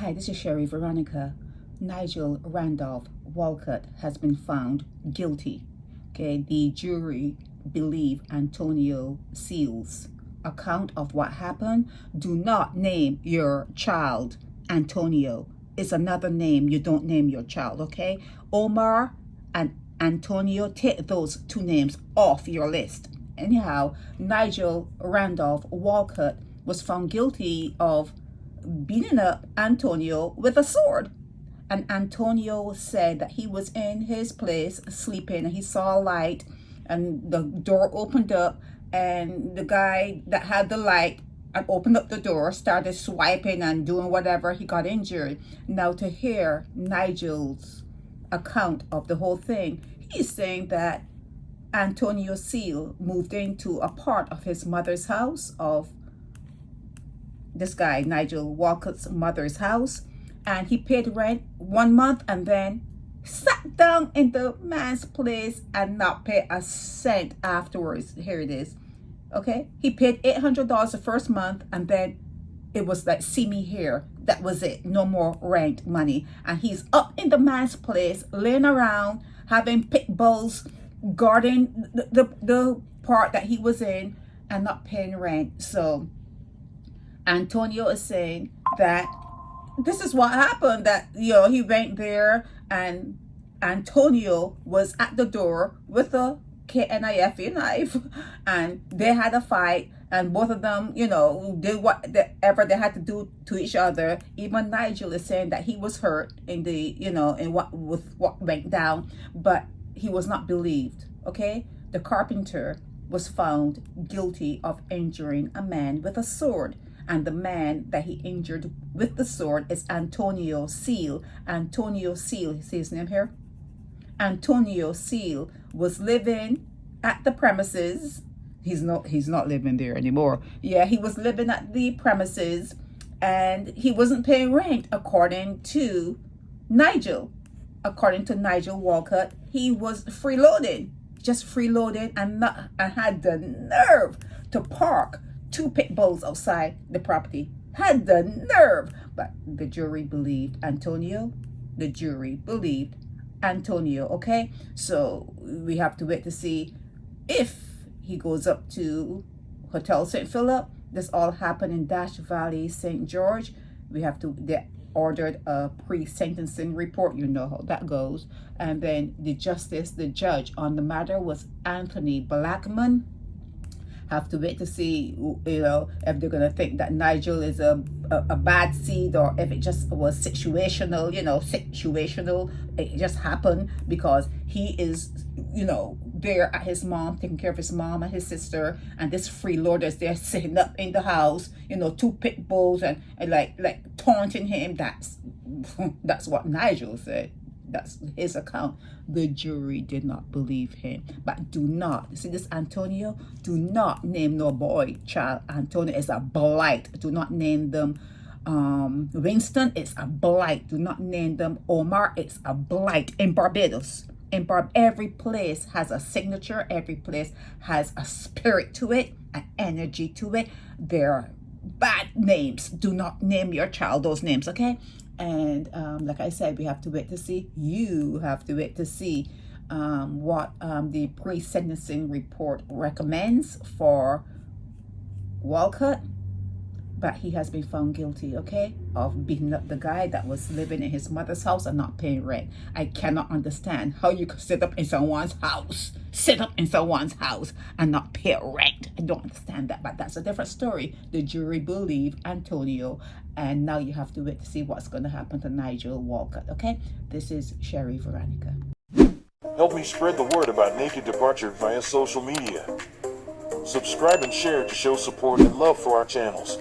Hi, this is Sherry Veronica. Nigel Randolph Walcott has been found guilty. Okay, the jury believe Antonio Seale's account of what happened. Do not name your child Antonio. It's another name. You don't name your child, okay? Omar and Antonio, take those two names off your list. Anyhow, Nigel Randolph Walcott was found guilty of beating up Antonio with a sword. And Antonio said that he was in his place sleeping and he saw a light and the door opened up, and the guy that had the light and opened up the door started swiping and doing whatever. He got injured. Now, to hear Nigel's account of the whole thing, he's saying that Antonio Seale moved into a part of his mother's house, of this guy Nigel Walcott's mother's house, and he paid rent 1 month and then sat down in the man's place and not pay a cent afterwards. Here it is. Okay, he paid $800 the first month, and then it was like, see me here. That was it. No more rent money. And he's up in the man's place, laying around, having pit bulls, guarding the part that he was in and not paying rent. So Antonio is saying that this is what happened, that, you know, he went there and Antonio was at the door with a knife and they had a fight, and both of them, you know, did whatever they had to do to each other. Even Nigel is saying that he was hurt in the, you know, in what went down, but he was not believed. Okay, the carpenter was found guilty of injuring a man with a sword, and the man that he injured with the sword is Antonio Seale. Antonio Seale, you see his name here? Antonio Seale was living at the premises. He's not living there anymore. Yeah, he was living at the premises and he wasn't paying rent, according to Nigel. According to Nigel Walcott, he was freeloading, just freeloading, and had the nerve to park 2 pit bulls outside the property. Had the nerve. But the jury believed Antonio. The jury believed Antonio. Okay, so we have to wait to see if he goes up to Hotel St. Philip. This all happened in Dash Valley, St. George. They ordered a pre-sentencing report. You know how that goes. And then the judge on the matter was Anthony Blackman. Have to wait to see, you know, if they're gonna think that Nigel is a bad seed, or if it just was situational. You know, situational. It just happened because he is, you know, there at his mom, taking care of his mom and his sister, and this freeloader is there sitting up in the house, you know, 2 pit bulls and like taunting him. That's what Nigel said. That's his account. The jury did not believe him. But do not, see this Antonio, do not name no boy child Antonio. Is a blight. Do not name them Winston. It's a blight. Do not name them Omar. It's a blight. In Barbados, every place has a signature. Every place has a spirit to it, an energy to it. They're bad names. Do not name your child those names, okay? And like I said, we have to wait to see. You have to wait to see what the pre-sentencing report recommends for Walcott. But he has been found guilty, okay, of beating up the guy that was living in his mother's house and not paying rent. I cannot understand how you could sit up in someone's house, and not pay rent. I don't understand that, but that's a different story. The jury believed Antonio, and now you have to wait to see what's going to happen to Nigel Walcott, okay? This is Sherry Veronica. Help me spread the word about Naked Departure via social media. Subscribe and share to show support and love for our channels.